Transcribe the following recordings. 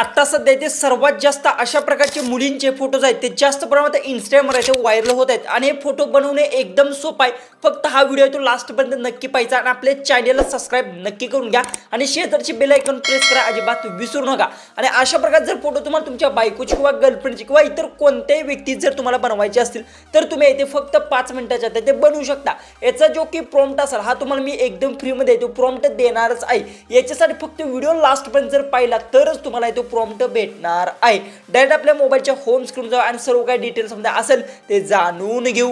आता सध्या ते सर्वात जास्त अशा प्रकारचे मुलींचे फोटोज आहेत ते जास्त प्रमाणात इंस्टाग्रामवर आहे ते व्हायरल होत आहेत आणि हे फोटो बनवणे एकदम सोपं आहे। फक्त हा व्हिडिओ तो लास्टपर्यंत नक्की पाहायचा आणि आपल्या चॅनलला सबस्क्राइब नक्की करून घ्या आणि शेजारची बेल आयकॉन प्रेस करा, अजिबात विसरू नका। आणि अशा प्रकारे जर फोटो तुम्हाला तुमच्या बायकोची किंवा गर्लफ्रेंडची किंवा इतर कोणत्याही व्यक्ती जर तुम्हाला बनवायचे असतील तर तुम्ही इथे फक्त 5 मिनिटाच्या आत ते बनवू शकता। याचा जो की प्रॉम्प्ट असेल हा तुम्हाला मी एकदम फ्री मध्ये तो प्रॉम्प्ट देणारच आहे। याच्यासाठी फक्त व्हिडिओ लास्टपर्यंत जर पाहिला तरच तुम्हाला तो प्रॉम्प्ट भेटणार आहे। डायरेक्ट आपल्या मोबाईलच्या होम स्क्रीन जाऊ आणि सर्व काही डिटेल्स मध्ये असेल ते जाणून घेऊ।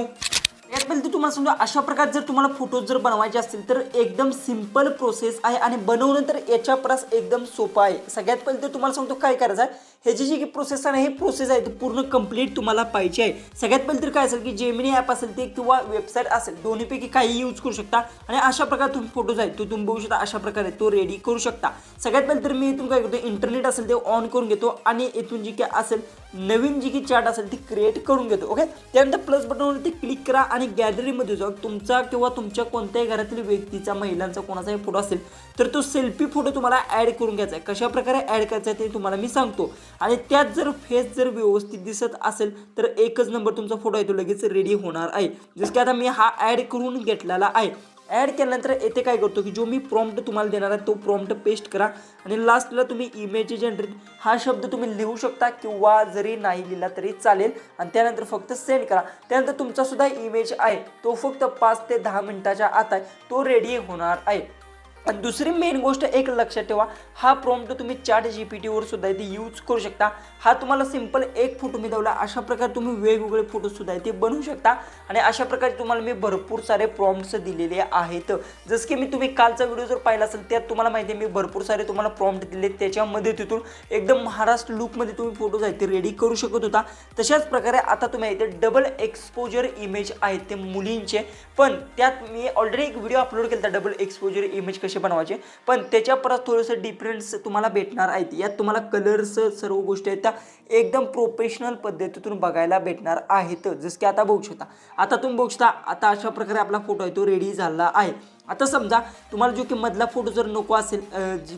यात पहिले तुम्हाला समजा अशा प्रकारे जर तुम्हाला फोटोज जर बनवायचे असतील तर एकदम सिंपल प्रोसेस आहे आणि बनवणं तर याच्या प्रस एकदम सोपं आहे। सगळ्यात पहिले तर तुम्हाला सांगतो काय करायचं आहे, ह्याची जी प्रोसेस आहे ही प्रोसेस आहे ती पूर्ण कंप्लीट तुम्हाला पाहिजे आहे। सगळ्यात पहिले तर काय असेल की जेमिनी ॲप असेल ते किंवा वेबसाईट असेल दोन्हीपैकी काही यूज करू शकता आणि अशा प्रकारे तुम्ही फोटोज आहेत तो तुम्ही बघू शकता अशा प्रकारे तो रेडी करू शकता। सगळ्यात पहिले तर मी इथून काय करतो, इंटरनेट असेल ते ऑन करून घेतो आणि इथून जी काय असेल नवीन जी की चार्ट असेल ती क्रिएट करून घेतो। ओके, त्यानंतर प्लस बटनवरती क्लिक करा आणि गॅलरीमध्ये जाऊ तुमचा किंवा तुमच्या कोणत्याही घरातील व्यक्तीचा महिलांचा कोणाचाही फोटो असेल तर तो सेल्फी फोटो तुम्हाला ॲड करून घ्यायचा आहे। कशा प्रकारे ॲड करायचा आहे ते तुम्हाला मी सांगतो आणि त्यात जर फेस जर व्यवस्थित दिसत असेल तर एकच नंबर तुमचा फोटो आहे तो लगेच रेडी होणार आहे। जसं की आता मी हा ॲड करून घेतलेला आहे। ॲड केल्यानंतर येथे काय करतो की जो मी प्रॉम्प्ट तुम्हाला देणार आहे तो प्रॉम्प्ट पेस्ट करा आणि लास्टला तुम्ही इमेज जनरेट हा शब्द तुम्ही लिहू शकता किंवा जरी नाही लिहिला तरी चालेल आणि त्यानंतर फक्त सेंड करा। त्यानंतर तुमचा सुद्धा इमेज आहे तो फक्त 5 ते 10 मिनिटाच्या आत आहे तो रेडी होणार आहे। आणि दुसरी मेन गोष्ट एक लक्षात ठेवा, हा प्रॉम्प्ट तुम्ही चॅट जीपीटीवर सुद्धा इथे यूज करू शकता। हा तुम्हाला सिंपल एक फोटो मी दिला अशा प्रकारे तुम्ही वेगवेगळे फोटो सुद्धा इथे बनवू शकता आणि अशा प्रकारे तुम्हाला मी भरपूर सारे प्रॉम्प्ट्स दिलेले आहेत। जसं की मी तुम्ही कालचा व्हिडिओ जर पाहिला असेल त्यात तुम्हाला माहिती आहे मी भरपूर सारे तुम्हाला प्रॉम्प्ट दिले, त्याच्यामध्ये तिथून एकदम महाराष्ट्र लुकमध्ये तुम्ही फोटोज आहेत ते रेडी करू शकत होता। तशाच प्रकारे आता तुम्ही इथे डबल एक्सपोजर इमेज आहेत ते मुलींचे, पण त्यात मी ऑलरेडी एक व्हिडिओ अपलोड केला होता डबल एक्सपोजर इमेज कसे बनवायचे, पण त्याच्या परत थोडंसं डिफरन्स तुम्हाला भेटणार आहेत। यात तुम्हाला कलर्स सर्व गोष्टी आहेत त्या एकदम प्रोफेशनल पद्धतीतून बघायला भेटणार आहेत। जसं की आता बघू शकता, आता तुम्ही बघू शकता आता अशा प्रकारे आपला फोटो आहे तो रेडी झाला आहे। आता समजा तुम्हाला जो की मधला फोटो जर नको असेल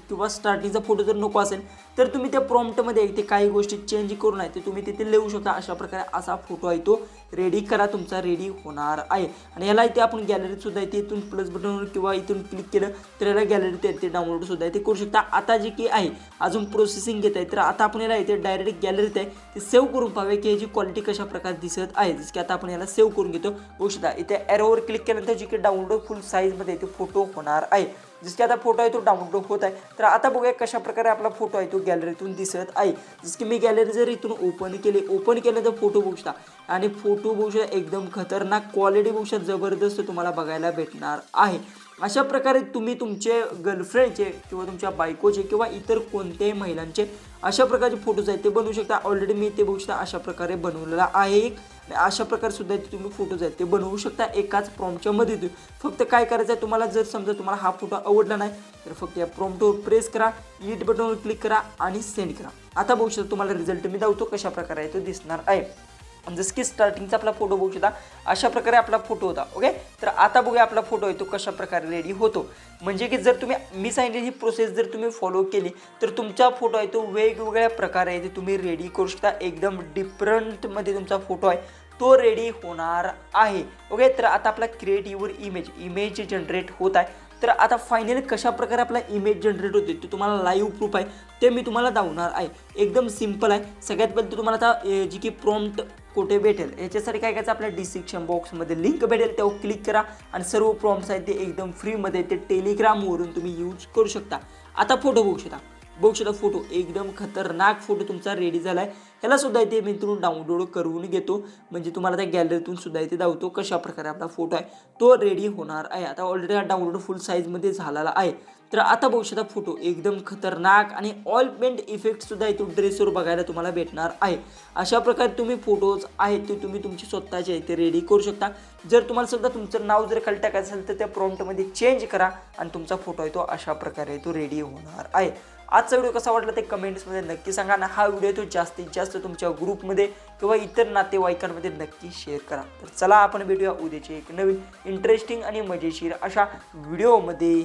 किंवा स्टार्टिंगचा फोटो जर नको असेल तर तुम्ही त्या प्रॉम्प्टमध्ये इथे काही गोष्टी चेंज करून आहे ते तुम्ही तिथे लिहू शकता। अशा प्रकारे असा फोटो आहे तो रेडी करा, तुमचा रेडी होणार आहे। आणि याला इथे आपण गॅलरीत सुद्धा इथे इथून प्लस बटनवर किंवा इथून क्लिक केलं तर याला गॅलरीत येते डाउनलोड सुद्धा इथे करू शकता। आता जे की आहे अजून प्रोसेसिंग घेत आहे तर आता आपण याला इथे डायरेक्ट गॅलरीत आहे ते सेव्ह करून पाहावे की याची क्वालिटी कशा प्रकारे दिसत आहे। जसं की आता आपण याला सेव्ह करून घेतो, बघू शकता इथे एरोवर क्लिक केल्यानंतर जी की डाउनलोड फुल साईजमध्ये इथे फोटो होणार आहे। जसं की आता फोटो आहे तो डाउनलोड होत आहे। तर आता बघूया कशा प्रकारे आपला फोटो आहे तो गॅलरीतून दिसत आहे। जसं की मी गॅलरी जर इथून ओपन केलं तर फोटो बघू शकता आणि फोटो बघू शकता एकदम खतरनाक क्वालिटी बघू शकता जबरदस्त तुम्हाला बघायला भेटणार आहे। अशा प्रकारे तुम्ही तुमचे गर्लफ्रेंडचे किंवा तुमच्या बायकोचे किंवा इतर कोणत्याही महिलांचे अशा प्रकारचे फोटोज आहेत ते बनवू शकता। ऑलरेडी मी ते बघू शकता अशा प्रकारे बनवलेला आहे। अशा प्रकारे सुद्धा तुम्ही फोटोज आहेत ते बनवू शकता एकाच प्रॉम्प्टच्या मदतीतून। फक्त काय करायचं आहे तुम्हाला, जर समजा तुम्हाला हा फोटो आवडला नाही तर फक्त या प्रॉम्प्टवर प्रेस करा, एडिट बटनवर क्लिक करा आणि सेंड करा। आता बघू शकता तुम्हाला रिझल्ट मी दाखवतो कशा प्रकारे तो दिसणार आहे। जसं की स्टार्टिंगचा आपला फोटो बघू शकता अशा प्रकारे आपला फोटो होता। ओके, तर आता बघूया आपला फोटो आहे तो कशा प्रकारे रेडी होतो। म्हणजे की जर तुम्ही मी सांगितलेली ही प्रोसेस जर तुम्ही फॉलो केली तर तुमचा फोटो आहे तो वेगवेगळ्या प्रकारे आहे तुम्ही रेडी करू शकता। एकदम डिफरंटमध्ये तुमचा फोटो आहे तो रेडी होणार आहे। ओके, तर आता आपला क्रिएट युअर इमेज जनरेट होत आहे। तर आता फायनली कशा प्रकारे आपला इमेज जनरेट होते ते तुम्हाला लाईव्ह प्रूफ आहे ते मी तुम्हाला दाखवणार आहे। एकदम सिंपल आहे। सगळ्यात पहिले तुम्हाला आता जी की प्रॉम्प्ट कुठे भेटेल याच्यासाठी काय करायचं, आपल्या डिस्क्रिप्शन बॉक्समध्ये लिंक भेटेल त्यावर क्लिक करा आणि सर्व प्रॉम्प्ट्स आहेत ते एकदम फ्रीमध्ये ते टेलिग्रामवरून तुम्ही यूज करू शकता। आता फोटो बघू शकता फोटो एकदम खतरनाक फोटो तुमचा रेडी झाला आहे। ह्याला सुद्धा इथे मी इथून डाउनलोड करून घेतो म्हणजे तुम्हाला त्या गॅलरीतून सुद्धा इथे दाखवतो कशा प्रकारे आपला फोटो आहे तो रेडी होणार आहे। आता ऑलरेडी हा डाउनलोड फुल साईजमध्ये झालेला आहे। तर आता बघू शकता फोटो एकदम खतरनाक आणि ऑल पेंट इफेक्ट सुद्धा इथून ड्रेसवर बघायला तुम्हाला भेटणार आहे। अशा प्रकारे तुम्ही फोटोज आहेत ते तुम्ही तुमची स्वतःचे इथे रेडी करू शकता। जर तुम्हाला सुद्धा तुमचं नाव जर खाली टाकायचं असेल तर त्या प्रॉम्प्टमध्ये चेंज करा आणि तुमचा फोटो आहे तो अशा प्रकारे तो रेडी होणार आहे। आजचा व्हिडिओ कसा वाटला ते कमेंट्समध्ये नक्की सांगा आणि हा व्हिडिओ तो जास्तीत जास्त तुमच्या ग्रुपमध्ये किंवा इतर नातेवाईकांमध्ये नक्की शेअर करा। तर चला आपण भेटूया उद्याचे एक नवीन इंटरेस्टिंग आणि मजेशीर अशा व्हिडिओमध्ये।